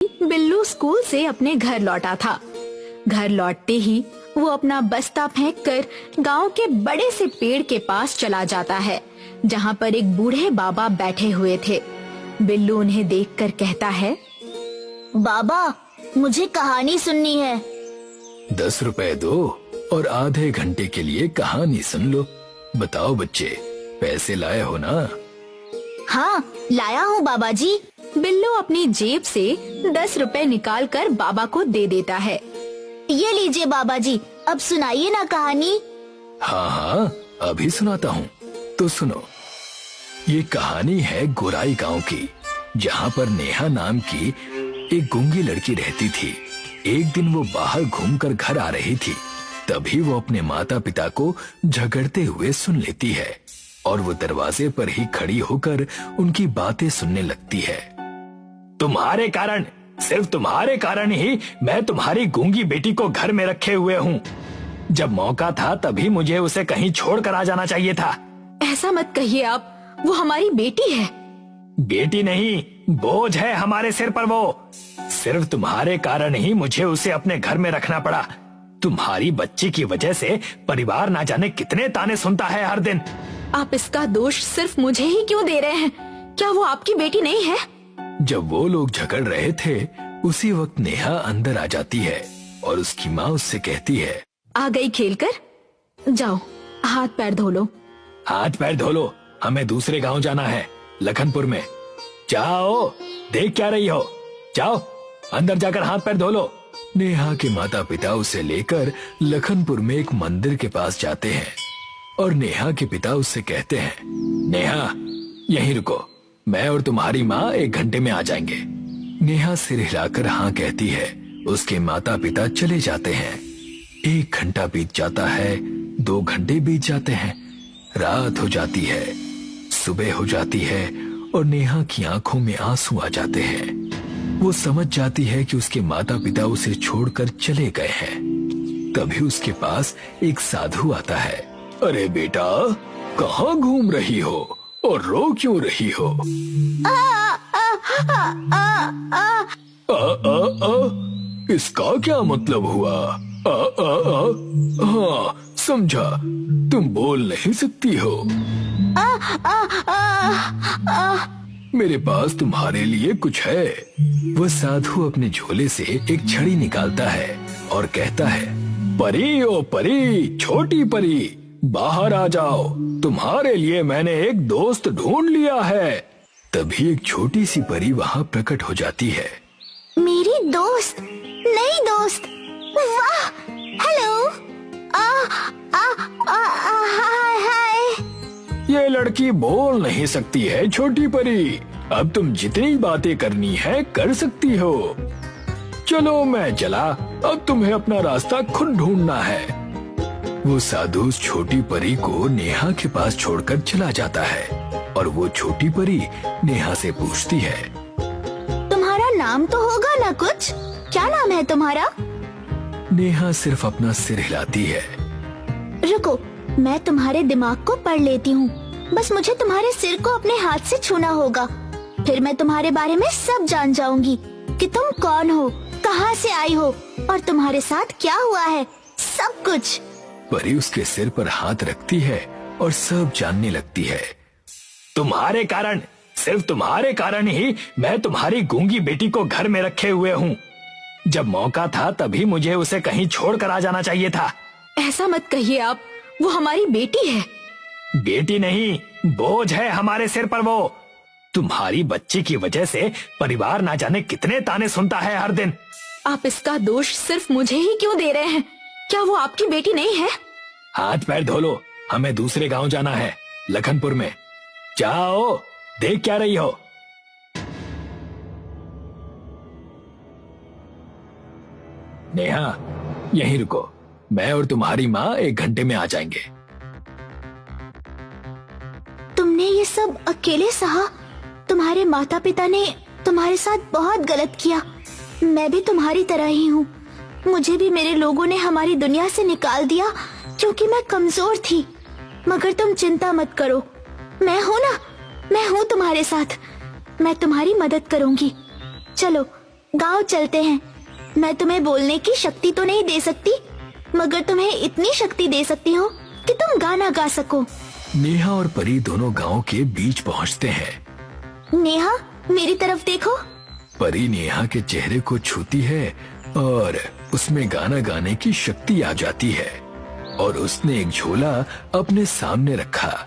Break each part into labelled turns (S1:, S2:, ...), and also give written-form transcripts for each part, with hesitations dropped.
S1: Billu school से अपने घर लौटा था। घर लौटते ही वो अपना बस्ता फेंककर गांव के बड़े से पेड़ के पास चला जाता है, जहां पर एक बूढ़े बाबा बैठे हुए थे। बिल्लू उन्हें देखकर कहता है,
S2: बाबा, मुझे कहानी सुननी है।
S3: 10 रुपए दो और आधे घंटे के लिए कहानी सुन लो। बताओ बच्चे, पैसे लाए हो ना?
S2: हाँ, लाया हूँ बाबा जी।
S1: बिल्लू अपनी जेब से 10 रुपए निकाल कर बाबा को दे देता है।
S2: ये लीजिए बाबा जी, अब सुनाइए ना कहानी।
S3: हाँ हाँ, अभी सुनाता हूँ, तो सुनो। ये कहानी है गोराई गांव की, जहाँ पर नेहा नाम की एक गूंगी लड़की रहती थी। एक दिन वो बाहर घूमकर घर आ रही थी, तभी वो अपने माता पिता को झगड़ते हुए सुन लेती है और वो दरवाजे पर ही खड़ी होकर उनकी बातें सुनने लगती है। तुम्हारे कारण, सिर्फ तुम्हारे कारण ही मैं तुम्हारी गूंगी बेटी को घर में रखे हुए हूँ। जब मौका था तभी मुझे उसे कहीं छोड़ कर आ जाना चाहिए था।
S1: ऐसा मत कहिए आप, वो हमारी बेटी है।
S3: बेटी नहीं, बोझ है हमारे सिर पर वो। सिर्फ तुम्हारे कारण ही मुझे उसे अपने घर में रखना पड़ा। तुम्हारी बच्ची की वजह से परिवार ना जाने कितने ताने सुनता है हर दिन।
S1: आप इसका दोष सिर्फ मुझे ही क्यों दे रहे हैं? क्या वो आपकी बेटी नहीं है?
S3: जब वो लोग झगड़ रहे थे, उसी वक्त नेहा अंदर आ जाती है और उसकी माँ उससे कहती है,
S1: आ गई खेलकर? जाओ, हाथ पैर धो लो।
S3: हाथ पैर धो लो, हमें दूसरे गांव जाना है, लखनपुर में। जाओ, देख क्या रही हो? जाओ, अंदर जाकर हाथ पैर धो लो। नेहा के माता पिता उसे लेकर लखनपुर में एक मंदिर के पास जाते हैं और नेहा के पिता उससे कहते हैं, नेहा, यहीं रुको, मैं और तुम्हारी माँ 1 घंटे में आ जाएंगे। नेहा सिर हिलाकर हाँ कहती है। उसके माता पिता चले जाते हैं। 1 घंटा बीत जाता है, 2 घंटे बीत जाते हैं, रात हो जाती है, सुबह हो जाती है और नेहा की आंखों में आंसू आ जाते हैं। वो समझ जाती है कि उसके माता पिता उसे छोड़कर चले गए हैं। तभी उसके पास एक साधु आता है। अरे बेटा, कहाँ घूम रही हो और रो क्यों रही हो? इसका क्या मतलब हुआ? हाँ, समझा, तुम बोल नहीं सकती हो। मेरे पास तुम्हारे लिए कुछ है। वह साधु अपने झोले से एक छड़ी निकालता है और कहता है, परी ओ परी, छोटी परी, बाहर आ जाओ, तुम्हारे लिए मैंने एक दोस्त ढूंढ लिया है। तभी एक छोटी सी परी वहाँ प्रकट हो जाती है।
S2: मेरी दोस्त, नई दोस्त, वाह, हेलो, हाय।
S3: ये लड़की बोल नहीं सकती है छोटी परी। अब तुम जितनी बातें करनी है कर सकती हो। चलो मैं चला, अब तुम्हें अपना रास्ता खुद ढूंढना है। वो साधु उस छोटी परी को नेहा के पास छोड़कर चला जाता है और वो छोटी परी नेहा से पूछती है,
S2: तुम्हारा नाम तो होगा ना कुछ? क्या नाम है तुम्हारा?
S3: नेहा सिर्फ अपना सिर हिलाती है।
S2: रुको, मैं तुम्हारे दिमाग को पढ़ लेती हूँ। बस मुझे तुम्हारे सिर को अपने हाथ से छूना होगा, फिर मैं तुम्हारे बारे में सब जान जाऊंगी कि तुम कौन हो, कहाँ से आई हो और तुम्हारे साथ क्या हुआ है, सब कुछ।
S3: परी उसके सिर पर हाथ रखती है और सब जानने लगती है। तुम्हारे कारण, सिर्फ तुम्हारे कारण ही मैं तुम्हारी गूंगी बेटी को घर में रखे हुए हूँ। जब मौका था तभी मुझे उसे कहीं छोड़ कर आ जाना चाहिए था।
S1: ऐसा मत कहिए आप, वो हमारी बेटी है।
S3: बेटी नहीं, बोझ है हमारे सिर पर वो। तुम्हारी बच्ची की वजह से परिवार ना जाने कितने ताने सुनता है हर दिन।
S1: आप इसका दोष सिर्फ मुझे ही क्यों दे रहे हैं? क्या वो आपकी बेटी नहीं है?
S3: हाथ पैर धो लो, हमें दूसरे गांव जाना है, लखनपुर में। जाओ, देख क्या रही हो? नेहा, यहीं रुको, मैं और तुम्हारी माँ 1 घंटे में आ जाएंगे।
S2: तुमने ये सब अकेले सहा? तुम्हारे माता पिता ने तुम्हारे साथ बहुत गलत किया। मैं भी तुम्हारी तरह ही हूँ। मुझे भी मेरे लोगों ने हमारी दुनिया से निकाल दिया क्योंकि मैं कमजोर थी। मगर तुम चिंता मत करो, मैं हूँ ना, मैं हूँ तुम्हारे साथ। मैं तुम्हारी मदद करूँगी। चलो गांव चलते हैं। मैं तुम्हें बोलने की शक्ति तो नहीं दे सकती, मगर तुम्हें इतनी शक्ति दे सकती हूँ कि तुम गाना गा सको।
S3: नेहा और परी दोनों गांव के बीच पहुंचते हैं।
S2: नेहा, मेरी तरफ देखो।
S3: परी नेहा के चेहरे को छूती है और उसमें गाना गाने की शक्ति आ जाती है और उसने एक झोला अपने सामने रखा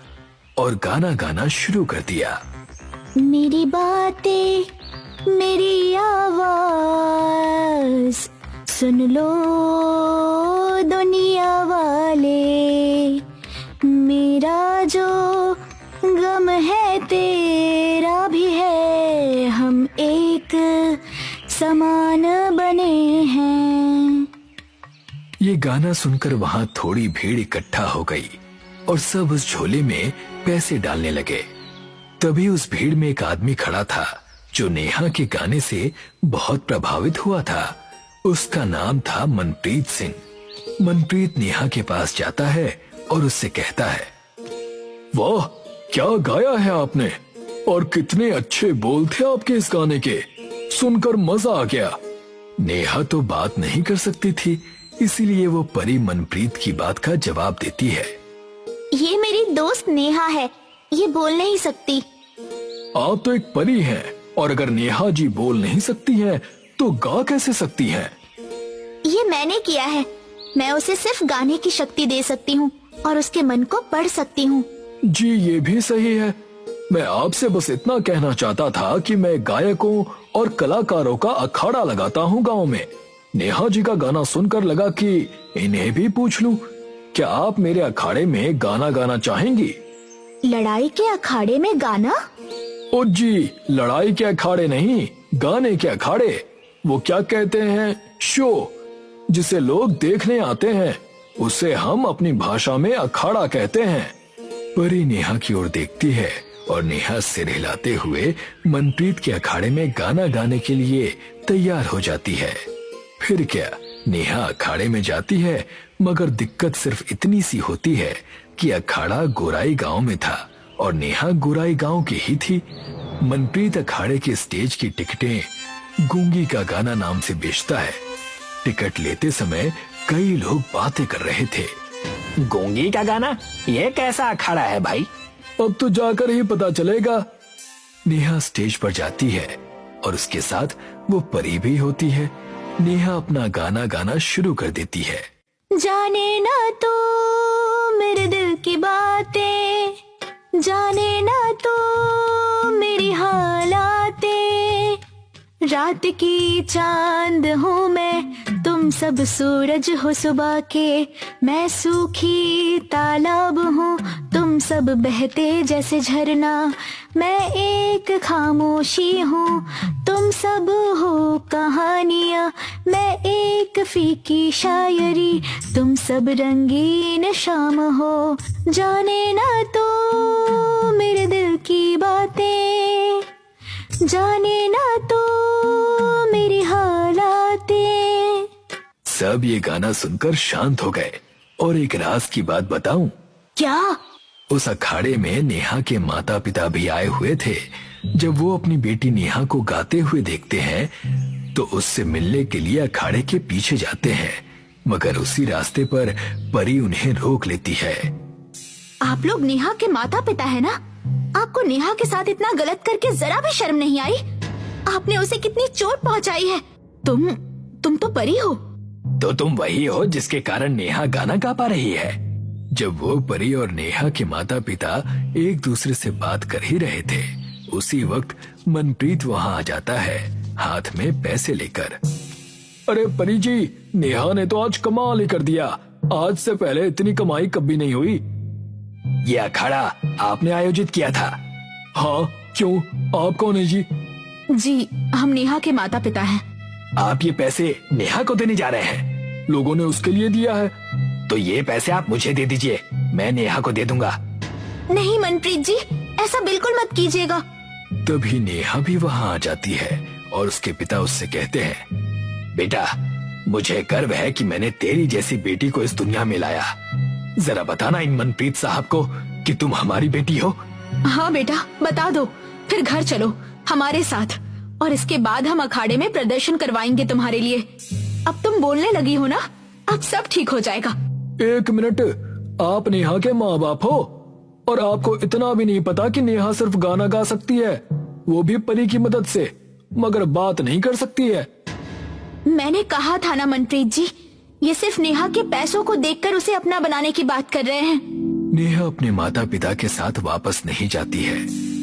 S3: और गाना गाना शुरू कर दिया।
S2: मेरी बातें, मेरी आवाज सुन लो दुनिया वाले, मेरा जो गम है तेरा भी है, हम एक समान बने हैं।
S3: ये गाना सुनकर वहाँ थोड़ी भीड़ इकट्ठा हो गई और सब उस झोले में पैसे डालने लगे। तभी उस भीड़ में एक आदमी खड़ा था जो नेहा के गाने से बहुत प्रभावित हुआ था। उसका नाम था मनप्रीत सिंह। मनप्रीत नेहा के पास जाता है और उससे कहता है, वाह, क्या गाया है आपने और कितने अच्छे बोल थे आपके इस गाने के, सुनकर मजा आ गया। नेहा तो बात नहीं कर सकती थी, इसीलिए वो परी मनप्रीत की बात का जवाब देती है।
S2: ये मेरी दोस्त नेहा है, ये बोल नहीं सकती।
S3: आप तो एक परी हैं और अगर नेहा जी बोल नहीं सकती हैं तो गा कैसे सकती हैं?
S2: ये मैंने किया है। मैं उसे सिर्फ गाने की शक्ति दे सकती हूँ और उसके मन को पढ़ सकती हूँ।
S3: जी ये भी सही है। मैं आपसे बस इतना कहना चाहता था कि मैं गायकों और कलाकारों का अखाड़ा लगाता हूँ गांव में। नेहा जी का गाना सुनकर लगा कि इन्हें भी पूछ लूं, क्या आप मेरे अखाड़े में गाना गाना चाहेंगी?
S2: लड़ाई के अखाड़े में गाना?
S3: ओ जी, लड़ाई के अखाड़े नहीं, गाने के अखाड़े। वो क्या कहते हैं, शो, जिसे लोग देखने आते हैं, उसे हम अपनी भाषा में अखाड़ा कहते हैं। परी नेहा की ओर देखती है और नेहा सिर हिलाते हुए मनप्रीत के अखाड़े में गाना गाने के लिए तैयार हो जाती है। फिर क्या, नेहा अखाड़े में जाती है, मगर दिक्कत सिर्फ इतनी सी होती है कि अखाड़ा गोराई गांव में था और नेहा गोराई गांव की ही थी। मनप्रीत अखाड़े के स्टेज की टिकटें गूंगी का गाना नाम से बेचता है। टिकट लेते समय कई लोग बातें कर रहे थे।
S4: गूंगी का गाना, ये कैसा अखाड़ा है भाई?
S3: अब तो जाकर ही पता चलेगा। नेहा स्टेज पर जाती है और उसके साथ वो परी भी होती है। नेहा अपना गाना गाना शुरू कर देती है।
S2: जाने ना तो मेरे दिल की बातें, जाने ना तो मेरी हालातें, रात की चांद हूँ मैं, तुम सब सूरज हो सुबह के, मैं सूखी तालाब हूँ, तुम सब बहते जैसे झरना, मैं एक खामोशी हूँ, तुम सब हो कहानियाँ, मैं एक फीकी शायरी, तुम सब रंगीन शाम हो, जाने ना तो मेरे दिल की बातें, जाने ना तो मेरी हालातें।
S3: सब ये गाना सुनकर शांत हो गए और एक राज की बात बताऊं?
S2: क्या?
S3: उस अखाड़े में नेहा के माता पिता भी आए हुए थे। जब वो अपनी बेटी नेहा को गाते हुए देखते हैं तो उससे मिलने के लिए अखाड़े के पीछे जाते हैं, मगर उसी रास्ते पर परी उन्हें रोक लेती है।
S2: आप लोग नेहा के माता पिता है ना? आपको नेहा के साथ इतना गलत करके जरा भी शर्म नहीं आई? आपने उसे कितनी चोट पहुंचाई है। तुम तो परी हो।
S3: तो तुम वही हो जिसके कारण नेहा गाना गा पा रही है। जब वो परी और नेहा के माता पिता एक दूसरे से बात कर ही रहे थे, उसी वक्त मनप्रीत वहाँ आ जाता है, हाथ में पैसे लेकर। अरे परी जी, नेहा ने तो आज कमाल ही कर दिया। आज से पहले इतनी कमाई कभी नहीं हुई। ये अखाड़ा आपने आयोजित किया था? हाँ, क्यों, आप कौन है जी?
S1: जी, हम नेहा के माता पिता हैं।
S3: आप ये पैसे नेहा को देने जा रहे हैं? लोगों ने उसके लिए दिया है। तो ये पैसे आप मुझे दे दीजिए, मैं नेहा को दे दूंगा।
S2: नहीं मनप्रीत जी, ऐसा बिल्कुल मत कीजिएगा।
S3: तभी नेहा भी वहाँ आ जाती है और उसके पिता उससे कहते हैं, बेटा, मुझे गर्व है कि मैंने तेरी जैसी बेटी को इस दुनिया में लाया। जरा बताना इन मनप्रीत साहब को कि तुम हमारी बेटी हो।
S1: हाँ बेटा, बता दो, फिर घर चलो हमारे साथ। और इसके बाद हम अखाड़े में प्रदर्शन करवाएंगे तुम्हारे लिए। अब तुम बोलने लगी हो ना, अब सब ठीक हो जाएगा।
S3: 1 मिनट, आप नेहा के माँ बाप हो और आपको इतना भी नहीं पता कि नेहा सिर्फ गाना गा सकती है, वो भी परी की मदद से, मगर बात नहीं कर सकती है।
S2: मैंने कहा था ना मनप्रीत जी, ये सिर्फ नेहा के पैसों को देखकर उसे अपना बनाने की बात कर रहे हैं।
S3: नेहा अपने माता पिता के साथ वापस नहीं जाती है,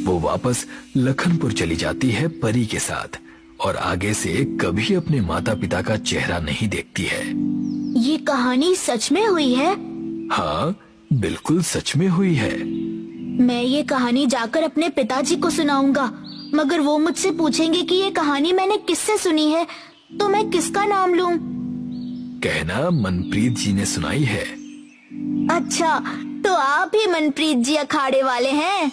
S3: वो वापस लखनपुर चली जाती है परी के साथ और आगे से कभी अपने माता पिता का चेहरा नहीं देखती है।
S2: ये कहानी सच में हुई है?
S3: हाँ, बिल्कुल सच में हुई है।
S2: मैं ये कहानी जाकर अपने पिताजी को सुनाऊंगा, मगर वो मुझसे पूछेंगे कि ये कहानी मैंने किससे सुनी है, तो मैं किसका नाम लूं?
S3: कहना मनप्रीत जी ने सुनाई है।
S2: अच्छा, तो आप ही मनप्रीत जी अखाड़े वाले हैं?